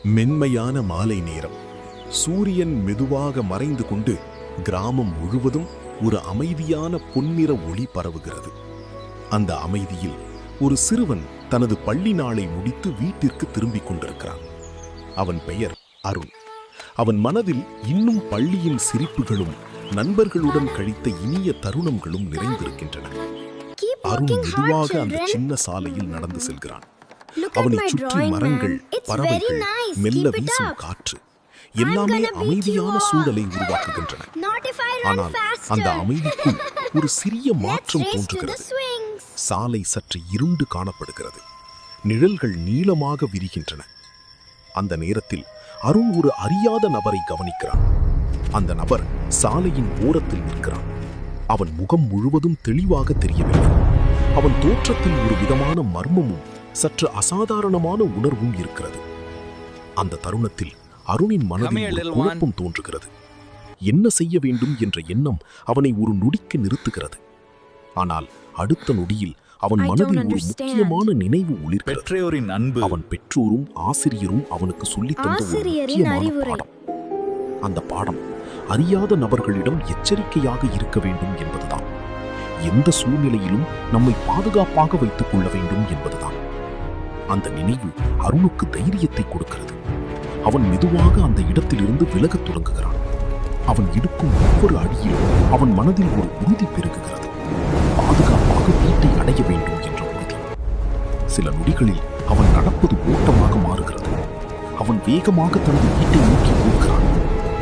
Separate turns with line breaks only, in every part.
மென்மையான மாலை நேரம். சூரியன் மெதுவாக மறைந்து கொண்டு கிராமம் முழுவதும் ஒரு அமைதியான பொன்னிற ஒளி பரவுகிறது. அந்த அமைதியில் ஒரு சிறுவன் தனது பள்ளி நாளை முடித்து வீட்டிற்கு திரும்பிக் கொண்டிருக்கிறான். அவன் பெயர் அருண். அவன் மனதில் இன்னும் பள்ளியின் சிரிப்புகளும் நண்பர்களுடன் கழித்த இனிய தருணங்களும் நிறைந்திருக்கின்றன. அருண் மெதுவாக அந்த சின்ன சாலையில் நடந்து செல்கிறான். அவனை சுற்றி மரங்கள், பறவைகள், மெல்ல வீசும் காற்று எல்லாமே அமைதியான சூழலை உருவாக்குகின்றன. ஆனால் அந்த அமைதிக்குள் ஒரு சிறிய மாற்றம் தோன்றுகிறது. சாலை சற்று இருண்டு காணப்படுகிறது. நிழல்கள் நீளமாக விரிகின்றன. அந்த நேரத்தில் அருண் ஒரு அறியாத நபரை கவனிக்கிறான். அந்த நபர் சாலையின் ஓரத்தில் நிற்கிறான். அவன் முகம் முழுவதும் தெளிவாக தெரியவில்லை. அவன் தோற்றத்தில் ஒரு விதமான மர்மமும் சற்று அசாதாரணமான உணர்வும் இருக்கிறது. அந்த தருணத்தில் அருணின் மனதில் ஒரு குழப்பம் தோன்றுகிறது. என்ன செய்ய வேண்டும் என்ற எண்ணம் அவனை ஒரு நொடிக்கு நிறுத்துகிறது. ஆனால் அடுத்த நொடியில் அவன் மனதில் ஒரு முக்கியமான நினைவு ஒளிர்கிறது. அவன் பெற்றோரும் ஆசிரியரும் அவனுக்கு சொல்லித் தந்த ஒரு முக்கியமான பாடம். அந்த பாடம் அறியாத நபர்களிடம் எச்சரிக்கையாக இருக்க வேண்டும் என்பதுதான். எந்த சூழ்நிலையிலும் நம்மை பாதுகாப்பாக வைத்துக் கொள்ள வேண்டும் என்பதுதான். அந்த நினைவு அருணுக்கு தைரியத்தை கொடுக்கிறது. அவன் மெதுவாக அந்த இடத்திலிருந்து விலகத் தொடங்குகிறான். அவன் எடுக்கும் ஒவ்வொரு அடியிலும் அவன் மனதில் ஒரு உறுதி பெருகுகிறது. பாதுகாப்பாக வீட்டை அடைய வேண்டும் என்ற உறுதி. சில நொடிகளில் அவன் நடப்பது ஓட்டமாக மாறுகிறது. அவன் வேகமாக தனது வீட்டை நோக்கி ஓடுகிறான்.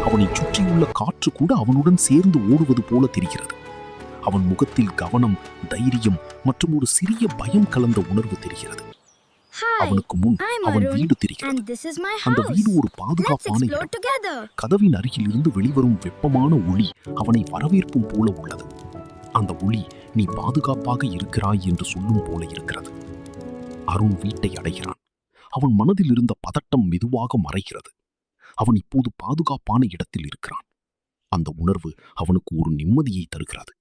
அவனை சுற்றியுள்ள காற்று கூட அவனுடன் சேர்ந்து ஓடுவது போல தெரிகிறது. அவன் முகத்தில் கவனம், தைரியம் மற்றும் ஒரு சிறிய பயம் கலந்த உணர்வு தெரிகிறது. அவனுக்கு முன் அவன் வீடு தெரிகிறது. அந்த வீடு ஒரு பாதுகாப்பான இடம். கதவின் அருகில் இருந்து வெளிவரும் வெப்பமான ஒளி அவனை வரவேற்பும் போல உள்ளது. அந்த ஒளி நீ பாதுகாப்பாக இருக்கிறாய் என்று சொல்லும் போல இருக்கிறது. அருண் வீட்டை அடைகிறான். அவன் மனதில் இருந்த பதட்டம் மெதுவாக மறைகிறது. அவன் இப்போது பாதுகாப்பான இடத்தில் இருக்கிறான். அந்த உணர்வு அவனுக்கு ஒரு நிம்மதியை தருகிறது.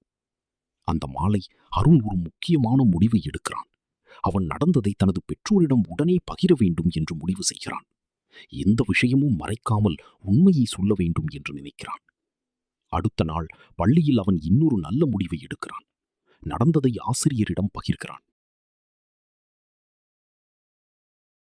அந்த மாலை அருண் ஒரு முக்கியமான முடிவை எடுக்கிறான். அவன் நடந்ததை தனது பெற்றோரிடம் உடனே பகிர வேண்டும் என்று முடிவு செய்கிறான். எந்த விஷயமும் மறைக்காமல் உண்மையை சொல்ல வேண்டும் என்று நினைக்கிறான். அடுத்த நாள் பள்ளியில் அவன் இன்னொரு நல்ல முடிவை எடுக்கிறான். நடந்ததை ஆசிரியரிடம் பகிர்கிறான்.